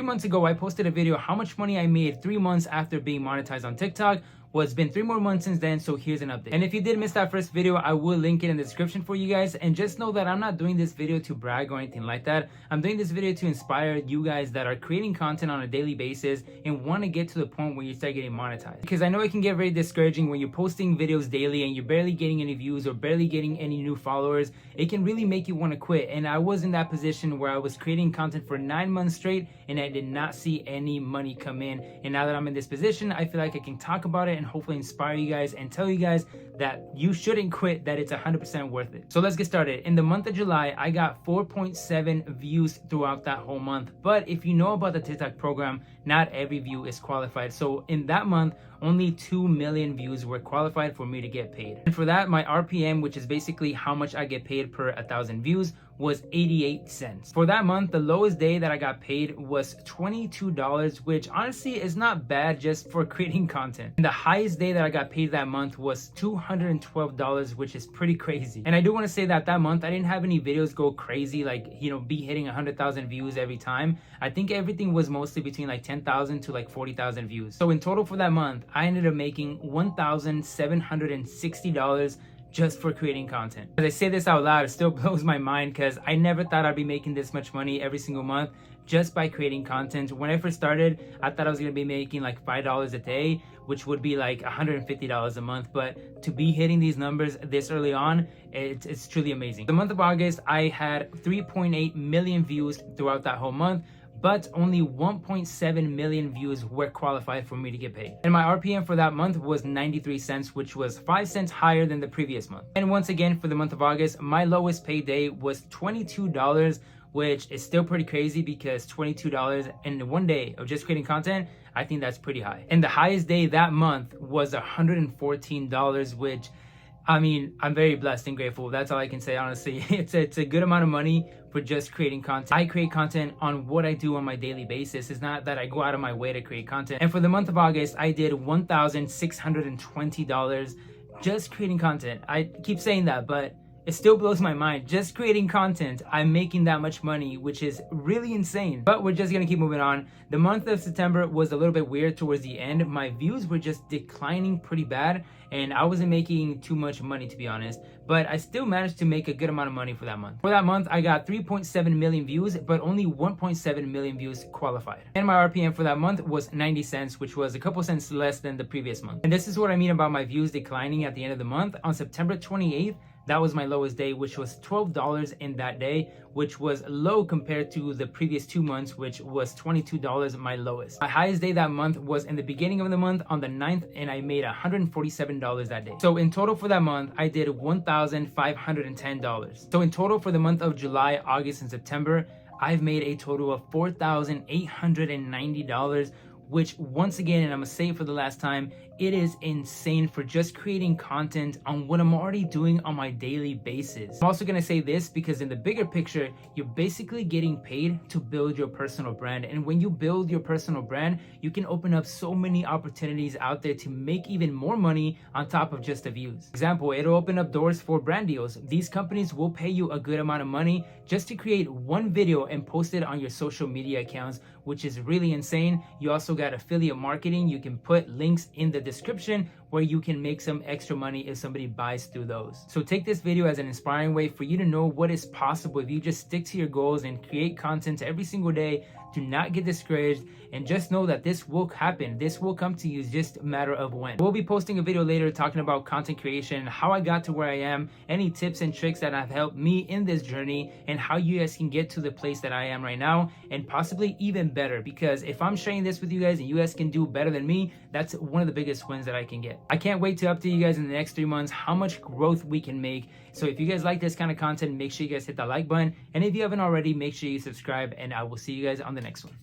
months ago, I posted a video how much money I made 3 months after being monetized on TikTok. Well, it's been 3 more months since then, so here's an update. And if you did miss that first video, I will link it in the description for you guys. And just know that I'm not doing this video to brag or anything like that. I'm doing this video to inspire you guys that are creating content on a daily basis and want to get to the point where you start getting monetized. Because I know it can get very discouraging when you're posting videos daily and you're barely getting any views or barely getting any new followers. It can really make you want to quit. And I was in that position where I was creating content for 9 months straight and I did not see any money come in. And now that I'm in this position, I feel like I can talk about it and hopefully inspire you guys and tell you guys that you shouldn't quit, that it's 100% worth it. So let's get started. In the month of July, I got 4.7 views throughout that whole month. But if you know about the TikTok program, not every view is qualified. So in that month, only 2 million views were qualified for me to get paid. And for that, my RPM, which is basically how much I get paid per 1,000 views, was 88 cents. For that month, the lowest day that I got paid was $22, which honestly is not bad just for creating content. And the highest day that I got paid that month was $212, which is pretty crazy. And I do want to say that that month, I didn't have any videos go crazy, like, be hitting 100,000 views every time. I think everything was mostly between like 10,000 to like 40,000 views. So in total for that month, I ended up making $1,760 just for creating content. As I say this out loud, it still blows my mind because I never thought I'd be making this much money every single month just by creating content. When I first started, I thought I was gonna be making like $5 a day, which would be like $150 a month. But to be hitting these numbers this early on, it's truly amazing. The month of August, I had 3.8 million views throughout that whole month, but only 1.7 million views were qualified for me to get paid. And my RPM for that month was 93 cents, which was 5 cents higher than the previous month. And once again, for the month of August, my lowest pay day was $22, which is still pretty crazy because $22 in one day of just creating content, I think that's pretty high. And the highest day that month was $114, which, I mean, I'm very blessed and grateful. That's all I can say, honestly. It's a good amount of money for just creating content. I create content on what I do on my daily basis. It's not that I go out of my way to create content. And for the month of August, I did $1,620 just creating content. I keep saying that, but it still blows my mind. Just creating content, I'm making that much money, which is really insane. But we're just gonna keep moving on. The month of September was a little bit weird towards the end. My views were just declining pretty bad, and I wasn't making too much money, to be honest. But I still managed to make a good amount of money for that month. For that month, I got 3.7 million views, but only 1.7 million views qualified. And my RPM for that month was 90 cents, which was a couple cents less than the previous month. And this is what I mean about my views declining at the end of the month. On September 28th, that was my lowest day, which was $12 in that day, which was low compared to the previous 2 months, which was $22, my lowest. My highest day that month was in the beginning of the month on the 9th, and I made $147 that day. So in total for that month, I did $1,510. So in total for the month of July, August, and September, I've made a total of $4,890, which once again, and I'm gonna say it for the last time, it is insane for just creating content on what I'm already doing on my daily basis. I'm also gonna say this because in the bigger picture, you're basically getting paid to build your personal brand. And when you build your personal brand, you can open up so many opportunities out there to make even more money on top of just the views. For example, it'll open up doors for brand deals. These companies will pay you a good amount of money just to create one video and post it on your social media accounts, which is really insane. You also got affiliate marketing. You can put links in the description where you can make some extra money if somebody buys through those. So take this video as an inspiring way for you to know what is possible if you just stick to your goals and create content every single day. Do not get discouraged and just know that this will happen. This will come to you. It's just a matter of when. We'll be posting a video later talking about content creation, how I got to where I am, any tips and tricks that have helped me in this journey, and how you guys can get to the place that I am right now and possibly even better. Because if I'm sharing this with you guys and you guys can do better than me, that's one of the biggest wins that I can get. I can't wait to update you guys in the next 3 months how much growth we can make. So if you guys like this kind of content, make sure you guys hit that like button. And if you haven't already, make sure you subscribe, and I will see you guys on the next one.